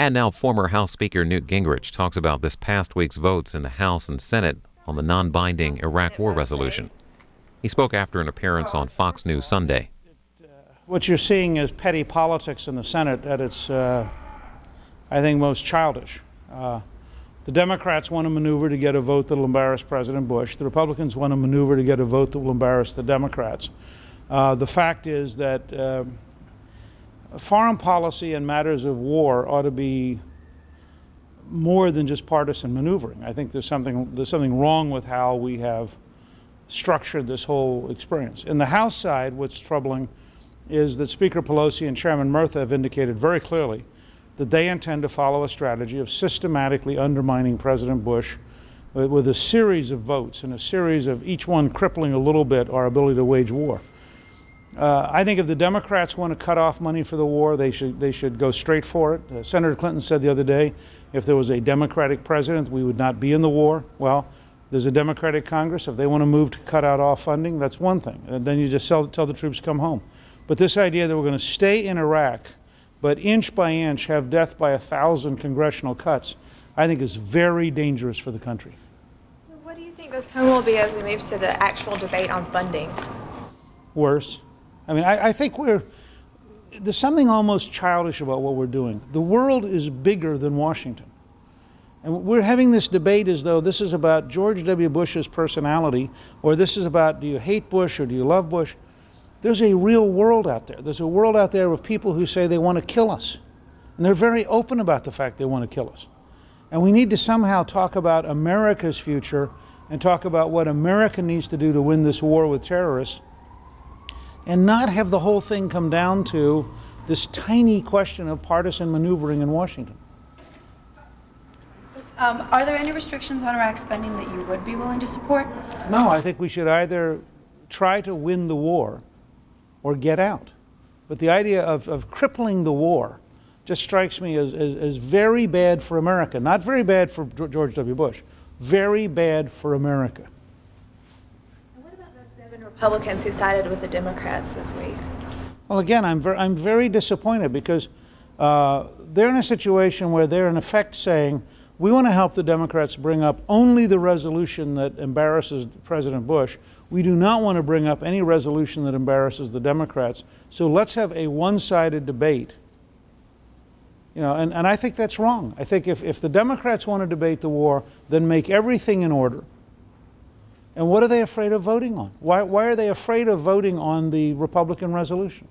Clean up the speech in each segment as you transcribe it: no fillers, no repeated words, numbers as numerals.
And now former House Speaker Newt Gingrich talks about this past week's votes in the House and Senate on the non-binding Iraq War resolution. He spoke after an appearance on Fox News Sunday. What you're seeing is petty politics in the Senate at its, I think, most childish. The Democrats want to maneuver to get a vote that will embarrass President Bush. The Republicans want to maneuver to get a vote that will embarrass the Democrats. The fact is that foreign policy and matters of war ought to be more than just partisan maneuvering. I think there's something wrong with how we have structured this whole experience. In the House side, what's troubling is that Speaker Pelosi and Chairman Murtha have indicated very clearly that they intend to follow a strategy of systematically undermining President Bush with a series of votes and a series of each one crippling a little bit our ability to wage war. I think if the Democrats want to cut off money for the war, they should go straight for it. Senator Clinton said the other day, if there was a Democratic president, we would not be in the war. Well, there's a Democratic Congress. If they want to move to cut out all funding, that's one thing. And then you just tell the troops come home. But this idea that we're going to stay in Iraq, but inch by inch have death by 1,000 congressional cuts, I think is very dangerous for the country. So what do you think the tone will be as we move to the actual debate on funding? Worse. I mean, I think there's something almost childish about what we're doing. The world is bigger than Washington. And we're having this debate as though this is about George W. Bush's personality, or this is about, do you hate Bush or do you love Bush? There's a real world out there. There's a world out there of people who say they want to kill us. And they're very open about the fact they want to kill us. And we need to somehow talk about America's future and talk about what America needs to do to win this war with terrorists, and not have the whole thing come down to this tiny question of partisan maneuvering in Washington. Are there any restrictions on Iraq spending that you would be willing to support? No, I think we should either try to win the war or get out. But the idea of crippling the war just strikes me as very bad for America. Not very bad for George W. Bush, very bad for America. Republicans who sided with the Democrats this week? Well, again, I'm very disappointed because they're in a situation where they're in effect saying, we want to help the Democrats bring up only the resolution that embarrasses President Bush. We do not want to bring up any resolution that embarrasses the Democrats. So let's have a one-sided debate. You know, and I think that's wrong. I think if the Democrats want to debate the war, then make everything in order. And what are they afraid of voting on? Why are they afraid of voting on the Republican resolution?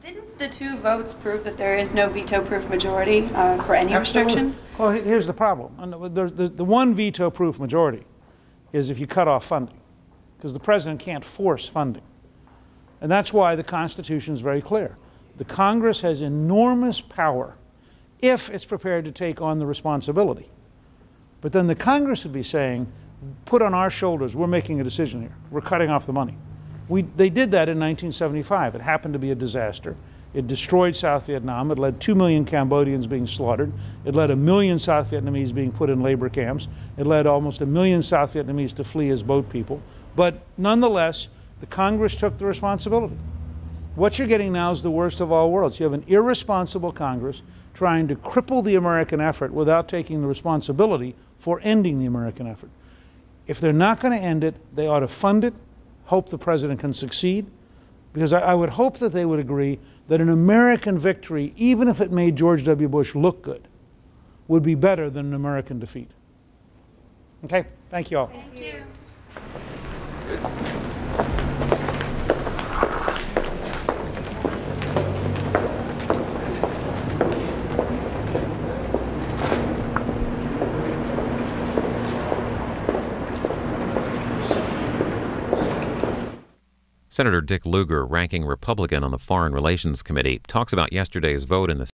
Didn't the two votes prove that there is no veto-proof majority for any restrictions? Well, here's the problem. The one veto-proof majority is if you cut off funding, because the president can't force funding. And that's why the Constitution is very clear. The Congress has enormous power if it's prepared to take on the responsibility. But then the Congress would be saying, put on our shoulders, we're making a decision here. We're cutting off the money. They did that in 1975. It happened to be a disaster. It destroyed South Vietnam. It led 2 million Cambodians being slaughtered. It led 1 million South Vietnamese being put in labor camps. It led almost 1 million South Vietnamese to flee as boat people. But nonetheless, the Congress took the responsibility. What you're getting now is the worst of all worlds. You have an irresponsible Congress trying to cripple the American effort without taking the responsibility for ending the American effort. If they're not going to end it, they ought to fund it, hope the president can succeed, because I would hope that they would agree that an American victory, even if it made George W. Bush look good, would be better than an American defeat. Okay? Thank you all. Thank you. Senator Dick Lugar, ranking Republican on the Foreign Relations Committee, talks about yesterday's vote in the